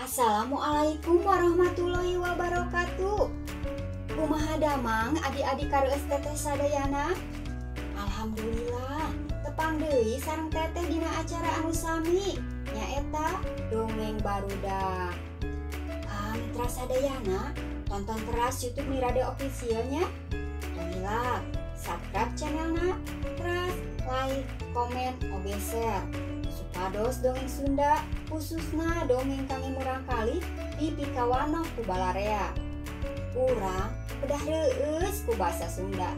Assalamualaikum warahmatullahi wabarakatuh. Kumaha damang adik-adik kareueus teteh sadayana? Alhamdulillah, tepang deui sareng teteh dina acara anu sami nyaeta Dongeng Barudak. Mitra sadayana, tonton teras YouTube Mirade Officialnya. Tongilak, subscribe channelna, teras like, komen, oge share. Supados dongeng Sunda khususna dongeng kami murang kali dipikawanoh ku balarea. Urang bedah reueus ku basa Sunda.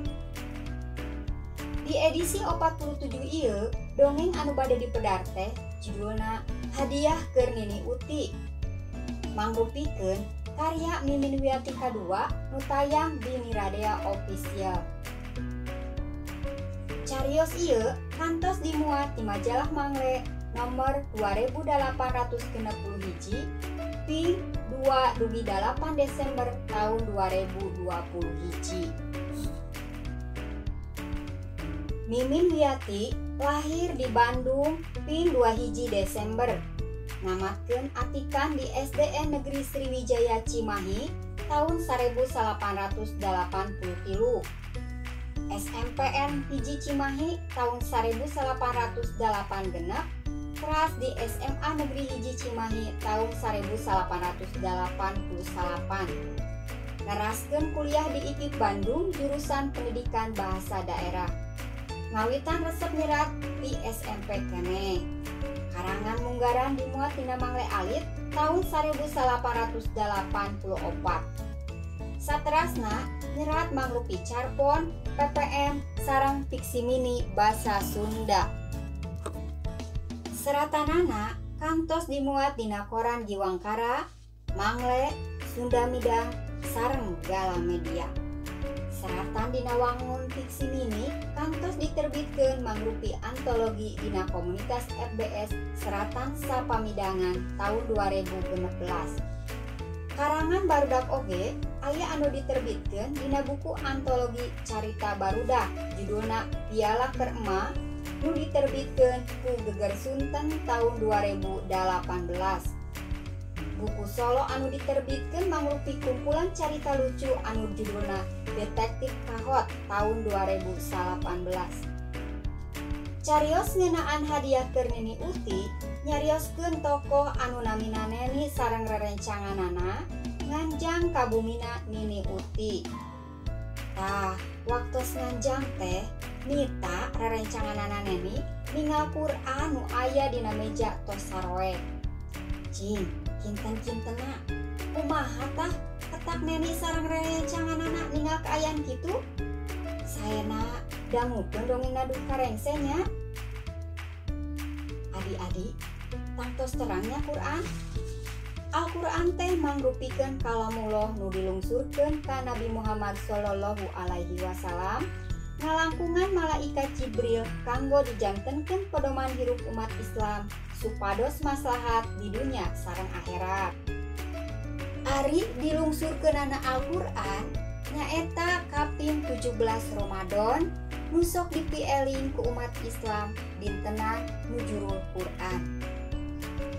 Di edisi 47 ieu dongeng anu bade dipedar teh judulna Hadiah keur Nini Uti. Mangrupikeun karya Mimin Wiyati Kadua nu tayang di Miradea Official. Carios ieu kantos dimuat di majalah Mangle nomor 2861 ping 2/8 Desember tahun 2020. Mimin Wiyati lahir di Bandung ping 2 Desember. Namakeun atikan di SDN Negeri Sriwijaya Cimahi tahun 1883. SMPN hiji Cimahi tahun 1808 genep, teras di SMA Negeri hiji Cimahi tahun 1888. Neraskeun kuliah di IPIP Bandung jurusan Pendidikan Bahasa Daerah. Ngawitan resep nyerat di SMP keneh. Karangan munggaran dimuat dina Mangle Alit tahun 1884. Saterasna nyerat mangrupi carpon, PPM, sareng fiksi mini basa Sunda. Seratanana kantos dimuat dina koran Jiwangkara, Mangle, Sunda Midang, sareng Galamedia. Seratan dina wangun fiksi mini kantos diterbitkeun mangrupi antologi dina komunitas FBS Seratan Sapamidangan tahun 2016. Karangan barudak oge aya anu diterbitkeun dina buku antologi Carita Barudak judulna Piala Keur Ema nu diterbitkeun ku Geger Sunten tahun 2018. Buku solo anu diterbitkeun mangrupi kumpulan carita lucu anu judulna Detektif Kahot tahun 2018. Carios ngeunaan Hadiah keur Nini Uti nyarioskeun tokoh anu namina Neni sareng rerencanganana nganjang kabumina Nini Uti. Tah, waktos nganjang teh Nita rerencanganana Neni ningal Quran nu aya dina meja tos saroe. Cing, kinten-kintena kumaha tah ketak Neni sareng rerencanganana ningal kaayaan kitu? Saena dangukeun dongengna duh karengsenya. Adik-adik, tangtos terangnya Quran. Al-Quran teh mangrupikeun kalamullah nu dilungsurkeun ka Nabi Muhammad sallallahu alaihi wasallam ngalangkungan malaikat Jibril kanggo dijangkenkeun pedoman hirup umat Islam supados maslahat di dunya sareng akhirat. Ari dilungsurkeunana Al-Quran nyaeta kaping 17 Ramadan nu sok dipieling ku umat Islam dintenan nujurul Quran.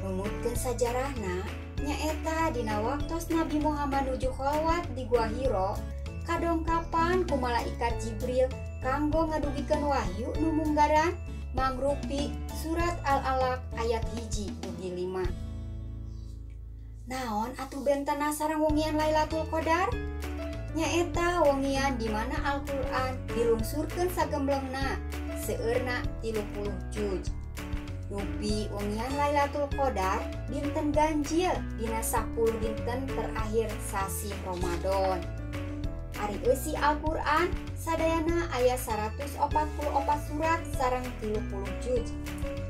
Numutkeun sajarahna nyaeta dina waktos Nabi Muhammad nuju kholwat di Gua Hiro kadongkapan ku malaikat Jibril kanggo ngadugikeun wahyu nu munggaran mangrupi surat Al-Alaq ayat 1-5. Naon atuh bentana sareng wengian Lailatul Qadar? Nyaeta wengian di mana Al-Quran dilungsurkeun sagemblengna seueurna 30 juz. Nupi wengian Lailatul Qadar dinten ganjil dina 10 dinten terakhir sasi Ramadan. Ari eusi Al-Quran sadayana aya 144 surat sareng 30 juz.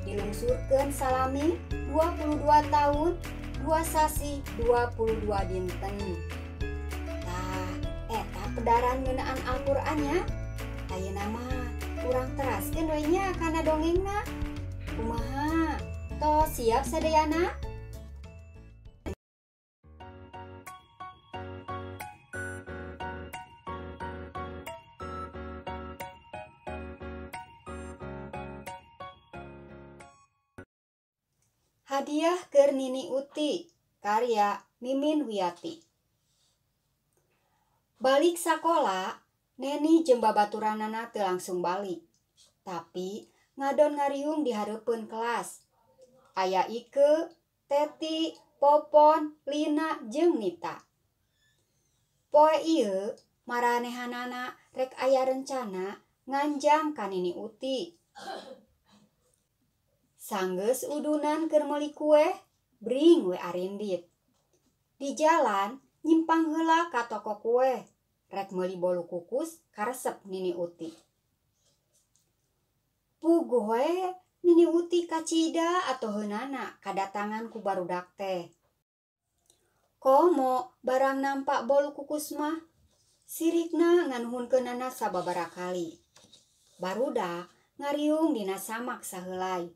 Dilungsurkeun salami 22 tahun 2 sasi 22 dinten. Eta pedaran ngeunaan Al-Qur'annya. Ayeuna mah urang teraskeun we nya kana dongengna. Kumaha? Tos siap sadayana? Hadiah keur Nini Uti. karya Mimin Wiyati. Balik sakola, Neni jeung babaturanana teu langsung balik. Tapi ngadon ngariung di hareupeun kelas. Aya Ike, Teti, Popon, Lina, jeung Nita. Poe ieu maranehanana rek aya rencana nganjang ka Nini Uti. Sanggeus udunan keur meuli kue, bring we arindit. Di jalan nyimpang heula ka toko kue, rek meuli bolu kukus karesep Nini Uti. Puguh we Nini Uti kacida atoheunana kadatangan ku barudak teh. Komo barang nampak bolu kukus mah, sirikna nganuhunkeunana sababaraha kali. Barudak ngariung dina samak saheulai.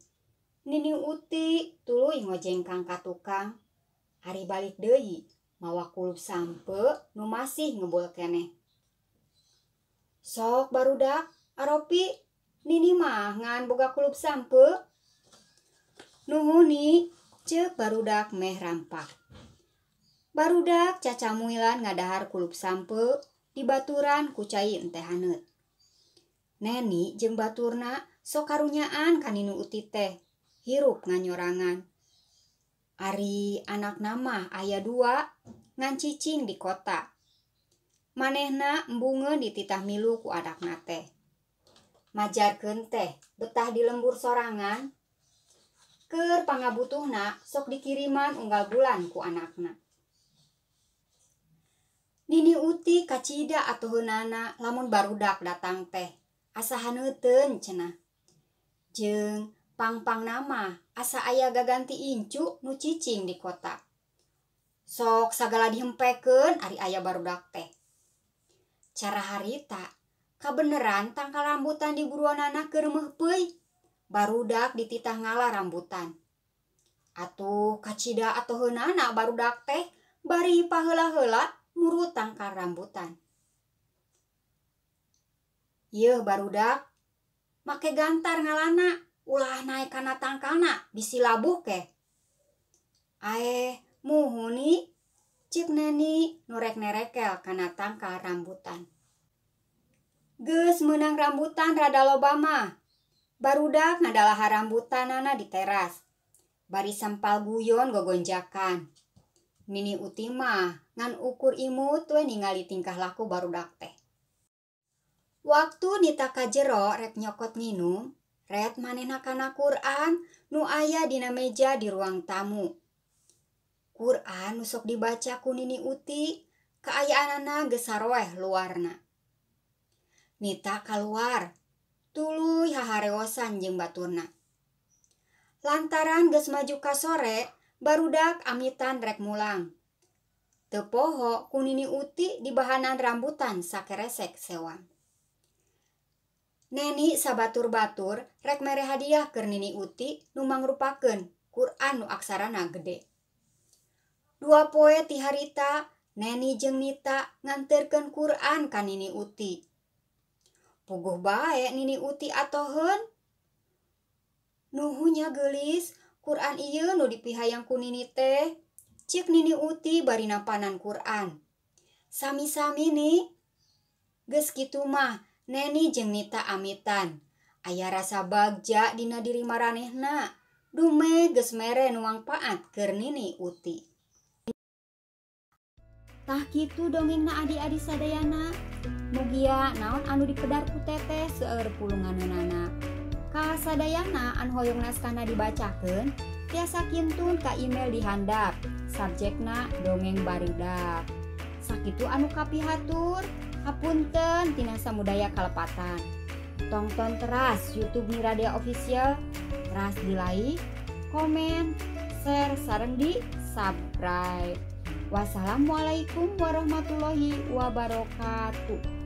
Nini Uti tuluy ngojengkang ka tukang. Ari balik deui mawa kulup sampe nu masih ngebul keneh. Sok barudak, aropi, Nini mah ngan boga kulup sampe. Nuhuni, ceuk barudak meh rampak. Barudak cacamuilan ngadahar kulup sampe di baturan ku cai ente haneut. Neni jeung baturna sok karunyaan ka Nini Uti teh. Hirup nganyorangan. Ari anak nama aya 2 ngan cicing di kota. Manehna embungeun dititah milu ku anakna teh. Majarkeun teh betah di lembur sorangan. Keur pangabutuhna sok dikiriman unggal bulan ku anakna. Nini Uti kacida atoheunana lamun barudak datang teh. Asa haneuteun cenah. Jeung pang-pang nama asa aya gaganti incu nu cicing di kota. Sok sagala dihempekeun ari aya barudak teh. Cara harita kabeneran tangkal rambutan di buruanana keur meuhpeuy. Barudak dititah ngalah rambutan. Atuh kacida atoheunana barudak teh bari paheula-heula murut tangkal rambutan. Yeuh barudak make gantar ngalana. Ulah naik kana tangkalna bisi labuh ke. Ae muhuni, cik Neni norek nerekel kana tangkal rambutan. Geus meunang rambutan rada loba mah. Barudak ngadalahar rambutanana di teras. Bari sampal guyon gogonjakan. Nini Uti mah ngan ukur imut we ningali tingkah laku barudak teh. Waktu Nita ka jero rek nyokot nginum, ret manehna kana Quran nu aya dina meja di ruang tamu. Quran nu sok dibaca ku Nini Uti, kaayaanana geus saroeh luarna. Nita kaluar, tuluy hahareosan jeung baturna. Lantaran geus maju ka sore, barudak amitan rek mulang. Teu poho ku Nini Uti di bahanan rambutan sakeresek sewang. Neni sabatur-batur rek mere hadiah keur Nini Uti nu mangrupakeun Quran nu aksarana gede. 2 poe ti harita Neni jeung Nita nganterkeun Quran ka Nini Uti. Puguh bae Nini Uti atoheun. Nuhunya geulis Quran ieu nu dipihayang ku Nini teh. Cik Nini Uti bari nampanan Quran. Sami-sami ni. Geus kitu mah Neni jeung Nita amitan. Aya rasa bagja dina diri maranehna. Dume geus mere nu mangpaat keur Nini Uti. Tah kitu dongengna adi-adi sadayana. Mugia naon anu dipedar ku teteh seueur pulunganeunana. Ka sadayana anu hoyong naskahna dibacakeun, tiasa kintun ka email di handap. Subjekna dongeng barudak. Sakitu anu kapihatur. Hapunten tina samudaya kalepatan. Tonton teras YouTube Miradia Official. Teras di like, komen, share, sareng di subscribe. Wassalamualaikum warahmatullahi wabarakatuh.